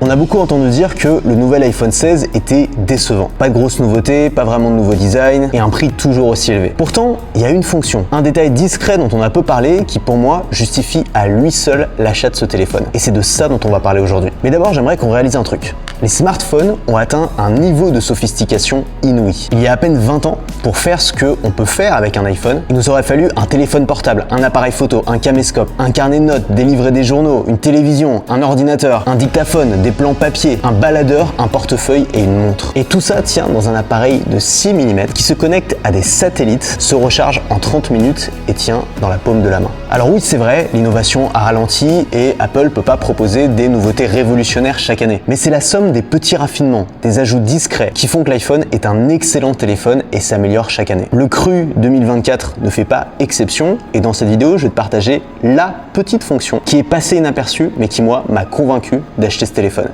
On a beaucoup entendu dire que le nouvel iPhone 16 était décevant. Pas de grosses nouveautés, pas vraiment de nouveau design et un prix toujours aussi élevé. Pourtant, il y a une fonction, un détail discret dont on a peu parlé qui pour moi justifie à lui seul l'achat de ce téléphone. Et c'est de ça dont on va parler aujourd'hui. Mais d'abord, j'aimerais qu'on réalise un truc. Les smartphones ont atteint un niveau de sophistication inouï. Il y a à peine 20 ans, pour faire ce qu'on peut faire avec un iPhone, il nous aurait fallu un téléphone portable, un appareil photo, un caméscope, un carnet de notes, des livrets des journaux, une télévision, un ordinateur, un dictaphone, des plans papier, un baladeur, un portefeuille et une montre. Et tout ça tient dans un appareil de 6 mm qui se connecte à des satellites, se recharge en 30 minutes et tient dans la paume de la main. Alors oui, c'est vrai, l'innovation a ralenti et Apple peut pas proposer des nouveautés révolutionnaires chaque année. Mais c'est la somme des petits raffinements, des ajouts discrets qui font que l'iPhone est un excellent téléphone et s'améliore chaque année. Le cru 2024 ne fait pas exception et dans cette vidéo, je vais te partager la petite fonction qui est passée inaperçue mais qui moi m'a convaincu d'acheter ce téléphone.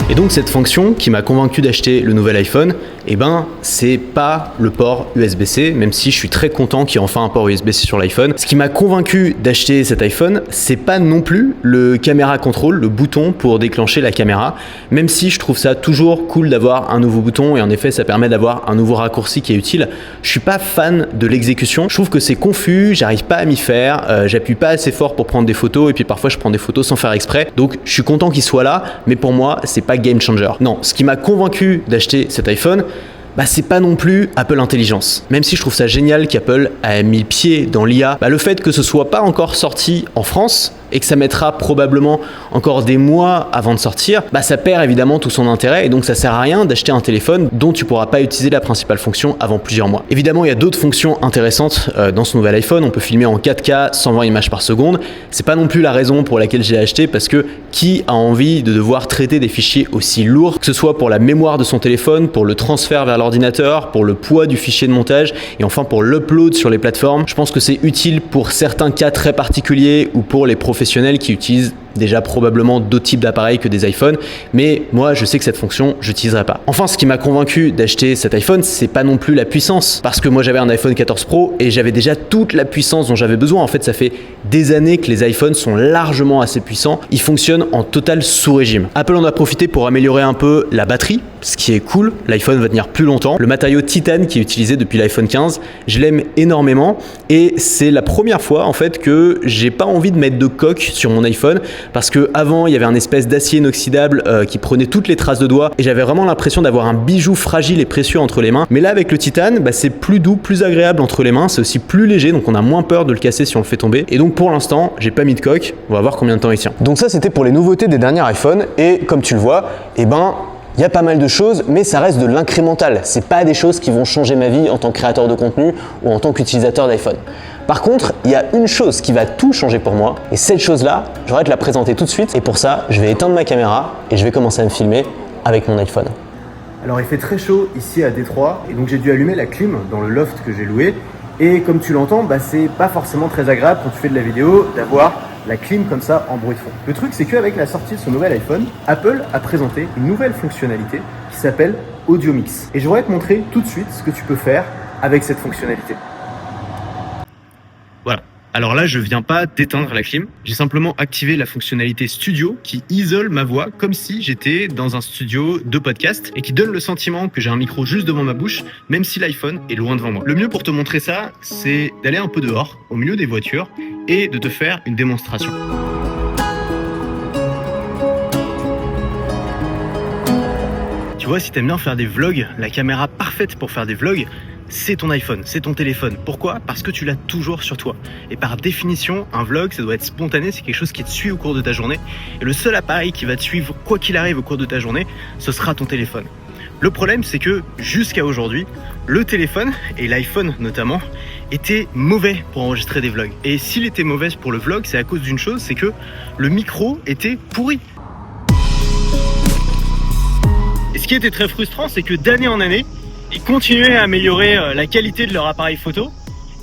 Et donc cette fonction qui m'a convaincu d'acheter le nouvel iPhone, c'est pas le port USB-C, même si je suis très content qu'il y ait enfin un port USB-C sur l'iPhone. Ce qui m'a convaincu d'acheter cet iPhone, c'est pas non plus le caméra control, le bouton pour déclencher la caméra, même si je trouve ça toujours cool d'avoir un nouveau bouton et en effet ça permet d'avoir un nouveau raccourci qui est utile. Je suis pas fan de l'exécution, je trouve que c'est confus, j'arrive pas à m'y faire, j'appuie pas assez fort pour prendre des photos et puis parfois je prends des photos sans faire exprès, donc je suis content qu'il soit là, mais pour moi c'est pas game changer. Non, ce qui m'a convaincu d'acheter cet iPhone, c'est pas non plus Apple Intelligence. Même si je trouve ça génial qu'Apple a mis le pied dans l'IA, le fait que ce soit pas encore sorti en France et que ça mettra probablement encore des mois avant de sortir, ça perd évidemment tout son intérêt et donc ça sert à rien d'acheter un téléphone dont tu pourras pas utiliser la principale fonction avant plusieurs mois. Évidemment, il y a d'autres fonctions intéressantes dans ce nouvel iPhone. On peut filmer en 4K 120 images par seconde. C'est pas non plus la raison pour laquelle j'ai acheté parce que qui a envie de devoir traiter des fichiers aussi lourds, que ce soit pour la mémoire de son téléphone, pour le transfert vers l'ordinateur, pour le poids du fichier de montage et enfin pour l'upload sur les plateformes. Je pense que c'est utile pour certains cas très particuliers ou pour les professionnels qui utilisent déjà probablement d'autres types d'appareils que des iPhones, mais moi je sais que cette fonction je n'utiliserai pas. Enfin, ce qui m'a convaincu d'acheter cet iPhone, c'est pas non plus la puissance, parce que moi j'avais un iPhone 14 Pro et j'avais déjà toute la puissance dont j'avais besoin. En fait, ça fait des années que les iPhones sont largement assez puissants, ils fonctionnent en total sous-régime. Apple en a profité pour améliorer un peu la batterie, ce qui est cool, l'iPhone va tenir plus longtemps. Le matériau titane qui est utilisé depuis l'iPhone 15, je l'aime énormément et c'est la première fois en fait que j'ai pas envie de mettre de coque sur mon iPhone, parce que avant il y avait un espèce d'acier inoxydable qui prenait toutes les traces de doigts et j'avais vraiment l'impression d'avoir un bijou fragile et précieux entre les mains. Mais là avec le titane, c'est plus doux, plus agréable entre les mains, c'est aussi plus léger, donc on a moins peur de le casser si on le fait tomber. Et donc pour l'instant, j'ai pas mis de coque, on va voir combien de temps il tient. Donc ça c'était pour les nouveautés des derniers iPhones et comme tu le vois, il y a pas mal de choses, mais ça reste de l'incrémental. C'est pas des choses qui vont changer ma vie en tant que créateur de contenu ou en tant qu'utilisateur d'iPhone. Par contre, il y a une chose qui va tout changer pour moi, et cette chose-là, j'aurais te la présenter tout de suite. Et pour ça, je vais éteindre ma caméra et je vais commencer à me filmer avec mon iPhone. Alors il fait très chaud ici à Détroit, et donc j'ai dû allumer la clim dans le loft que j'ai loué. Et comme tu l'entends, c'est pas forcément très agréable quand tu fais de la vidéo d'avoir la clim comme ça en bruit de fond. Le truc, c'est qu'avec la sortie de ce nouvel iPhone, Apple a présenté une nouvelle fonctionnalité qui s'appelle Audio Mix. Et je voudrais te montrer tout de suite ce que tu peux faire avec cette fonctionnalité. Voilà. Alors là, je viens pas d'éteindre la clim, j'ai simplement activé la fonctionnalité studio qui isole ma voix comme si j'étais dans un studio de podcast et qui donne le sentiment que j'ai un micro juste devant ma bouche, même si l'iPhone est loin devant moi. Le mieux pour te montrer ça, c'est d'aller un peu dehors, au milieu des voitures, et de te faire une démonstration. Tu vois, si t'aimes bien faire des vlogs, la caméra parfaite pour faire des vlogs, c'est ton iPhone, c'est ton téléphone. Pourquoi ? Parce que tu l'as toujours sur toi. Et par définition, un vlog, ça doit être spontané, c'est quelque chose qui te suit au cours de ta journée. Et le seul appareil qui va te suivre, quoi qu'il arrive au cours de ta journée, ce sera ton téléphone. Le problème, c'est que jusqu'à aujourd'hui, le téléphone, et l'iPhone notamment, était mauvais pour enregistrer des vlogs. Et s'il était mauvais pour le vlog, c'est à cause d'une chose, c'est que le micro était pourri. Et ce qui était très frustrant, c'est que d'année en année, ils continuaient à améliorer la qualité de leur appareil photo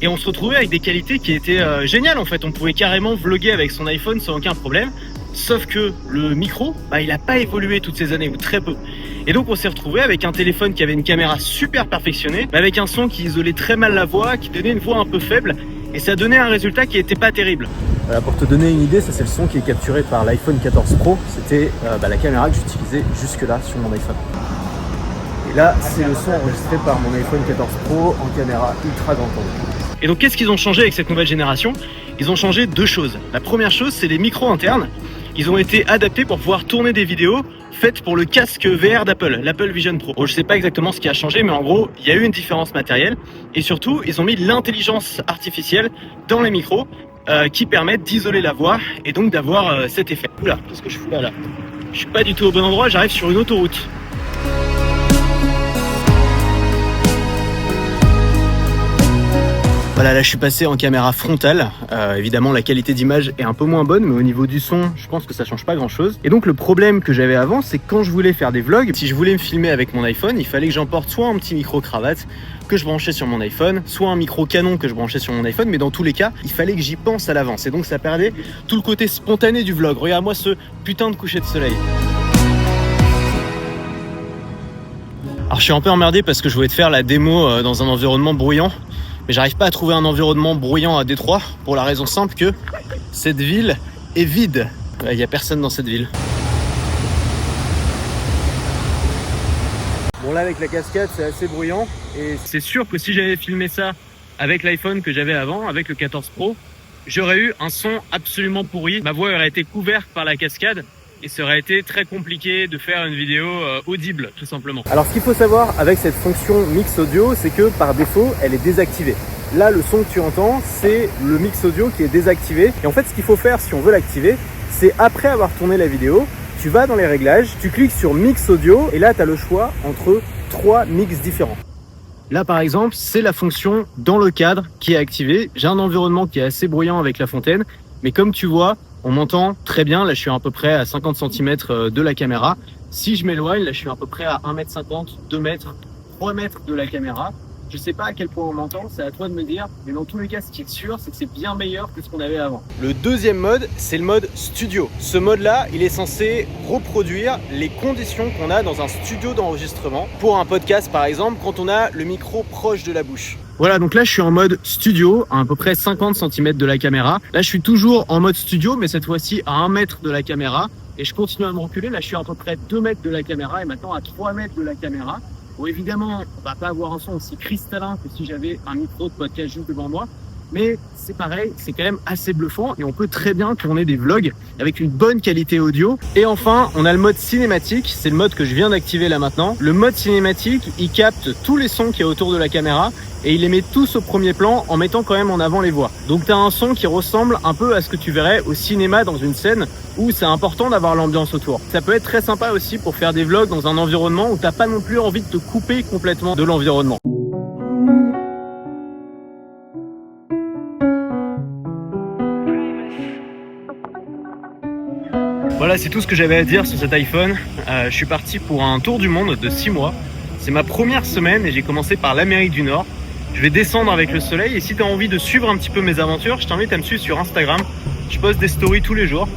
et on se retrouvait avec des qualités qui étaient géniales en fait. On pouvait carrément vlogger avec son iPhone sans aucun problème, sauf que le micro, il n'a pas évolué toutes ces années ou très peu. Et donc on s'est retrouvé avec un téléphone qui avait une caméra super perfectionnée, mais avec un son qui isolait très mal la voix, qui donnait une voix un peu faible et ça donnait un résultat qui n'était pas terrible. Voilà, pour te donner une idée, ça c'est le son qui est capturé par l'iPhone 14 Pro. C'était la caméra que j'utilisais jusque-là sur mon iPhone. Et là, c'est le son enregistré par mon iPhone 14 Pro en caméra ultra grand angle. Et donc qu'est-ce qu'ils ont changé avec cette nouvelle génération? Ils ont changé deux choses. La première chose, c'est les micros internes. Ils ont été adaptés pour pouvoir tourner des vidéos faites pour le casque VR d'Apple, l'Apple Vision Pro. Bon, je sais pas exactement ce qui a changé, mais en gros, il y a eu une différence matérielle. Et surtout, ils ont mis l'intelligence artificielle dans les micros qui permettent d'isoler la voix et donc d'avoir cet effet. Oula, qu'est-ce que je fous là? Je suis pas du tout au bon endroit, j'arrive sur une autoroute. Voilà, là je suis passé en caméra frontale. Évidemment la qualité d'image est un peu moins bonne, mais au niveau du son, je pense que ça change pas grand chose. Et donc le problème que j'avais avant, c'est que quand je voulais faire des vlogs, si je voulais me filmer avec mon iPhone, il fallait que j'emporte soit un petit micro cravate que je branchais sur mon iPhone, soit un micro canon que je branchais sur mon iPhone, mais dans tous les cas, il fallait que j'y pense à l'avance. Et donc ça perdait tout le côté spontané du vlog. Regarde-moi ce putain de coucher de soleil. Alors je suis un peu emmerdé parce que je voulais te faire la démo dans un environnement bruyant. Mais j'arrive pas à trouver un environnement bruyant à Détroit pour la raison simple que cette ville est vide. Il y a personne dans cette ville. Bon là avec la cascade c'est assez bruyant et C'est sûr que si j'avais filmé ça avec l'iPhone que j'avais avant, avec le 14 Pro, j'aurais eu un son absolument pourri. Ma voix aurait été couverte par la cascade et ça aurait été très compliqué de faire une vidéo audible tout simplement. Alors ce qu'il faut savoir avec cette fonction mix audio, c'est que par défaut, elle est désactivée. Là, le son que tu entends, c'est le mix audio qui est désactivé. Et en fait, ce qu'il faut faire si on veut l'activer, c'est après avoir tourné la vidéo, tu vas dans les réglages, tu cliques sur mix audio et là, tu as le choix entre 3 mix différents. Là par exemple, c'est la fonction dans le cadre qui est activée. J'ai un environnement qui est assez bruyant avec la fontaine, mais comme tu vois, on m'entend très bien. Là, je suis à peu près à 50 cm de la caméra. Si je m'éloigne, là, je suis à peu près à 1,50 m, 2 mètres, 3 mètres de la caméra. Je sais pas à quel point on m'entend, c'est à toi de me dire. Mais dans tous les cas, ce qui est sûr, c'est que c'est bien meilleur que ce qu'on avait avant. Le deuxième mode, c'est le mode studio. Ce mode-là, il est censé reproduire les conditions qu'on a dans un studio d'enregistrement. Pour un podcast, par exemple, quand on a le micro proche de la bouche. Voilà, donc là je suis en mode studio, à peu près 50 cm de la caméra. Là je suis toujours en mode studio, mais cette fois-ci à 1 mètre de la caméra. Et je continue à me reculer, là je suis à peu près 2 mètres de la caméra et maintenant à 3 mètres de la caméra. Bon évidemment, on va pas avoir un son aussi cristallin que si j'avais un micro de podcast juste devant moi. Mais c'est pareil, c'est quand même assez bluffant et on peut très bien tourner des vlogs avec une bonne qualité audio. Et enfin, on a le mode cinématique, c'est le mode que je viens d'activer là maintenant. Le mode cinématique, il capte tous les sons qu'il y a autour de la caméra et il les met tous au premier plan en mettant quand même en avant les voix. Donc tu as un son qui ressemble un peu à ce que tu verrais au cinéma dans une scène où c'est important d'avoir l'ambiance autour. Ça peut être très sympa aussi pour faire des vlogs dans un environnement où t'as pas non plus envie de te couper complètement de l'environnement. Voilà, c'est tout ce que j'avais à dire sur cet iPhone. Je suis parti pour un tour du monde de 6 mois. C'est ma première semaine et j'ai commencé par l'Amérique du Nord. Je vais descendre avec le soleil et si tu as envie de suivre un petit peu mes aventures, je t'invite à me suivre sur Instagram. Je poste des stories tous les jours.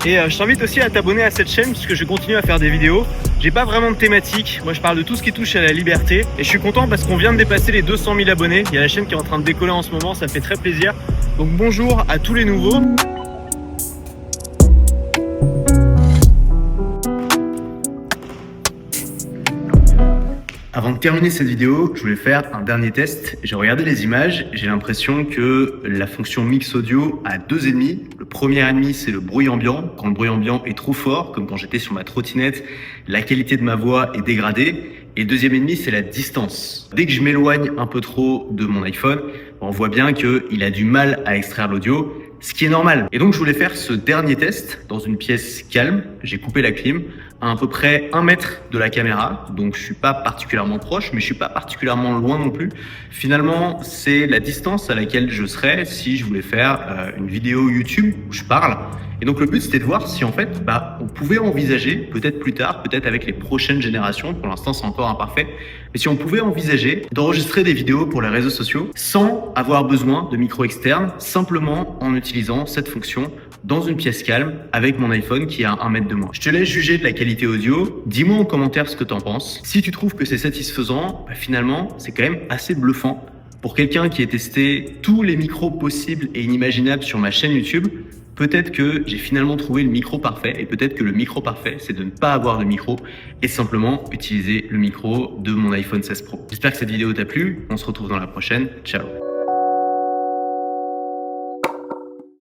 Et je t'invite aussi à t'abonner à cette chaîne puisque je continue à faire des vidéos. J'ai pas vraiment de thématique. Moi, je parle de tout ce qui touche à la liberté. Et je suis content parce qu'on vient de dépasser les 200 000 abonnés. Il y a la chaîne qui est en train de décoller en ce moment. Ça me fait très plaisir. Donc bonjour à tous les nouveaux. Avant de terminer cette vidéo, je voulais faire un dernier test. J'ai regardé les images, j'ai l'impression que la fonction mix audio a 2 ennemis. Le premier ennemi, c'est le bruit ambiant. Quand le bruit ambiant est trop fort, comme quand j'étais sur ma trottinette, la qualité de ma voix est dégradée. Et le deuxième ennemi, c'est la distance. Dès que je m'éloigne un peu trop de mon iPhone, on voit bien qu'il a du mal à extraire l'audio, ce qui est normal. Et donc, je voulais faire ce dernier test dans une pièce calme. J'ai coupé la clim à peu près 1 mètre de la caméra. Donc, je suis pas particulièrement proche, mais je suis pas particulièrement loin non plus. Finalement, c'est la distance à laquelle je serais si je voulais faire une vidéo YouTube où je parle. Et donc, le but, c'était de voir si, en fait, on pouvait envisager, peut-être plus tard, peut-être avec les prochaines générations, pour l'instant, c'est encore imparfait, mais si on pouvait envisager d'enregistrer des vidéos pour les réseaux sociaux sans avoir besoin de micro externe, simplement en utilisant cette fonction dans une pièce calme avec mon iPhone qui est à 1 mètre de moi. Je te laisse juger de la qualité audio. Dis-moi en commentaire ce que t'en penses. Si tu trouves que c'est satisfaisant, finalement, c'est quand même assez bluffant. Pour quelqu'un qui a testé tous les micros possibles et inimaginables sur ma chaîne YouTube, Peut-être que j'ai finalement trouvé le micro parfait et peut-être que le micro parfait, c'est de ne pas avoir de micro et simplement utiliser le micro de mon iPhone 16 Pro. J'espère que cette vidéo t'a plu. On se retrouve dans la prochaine. Ciao.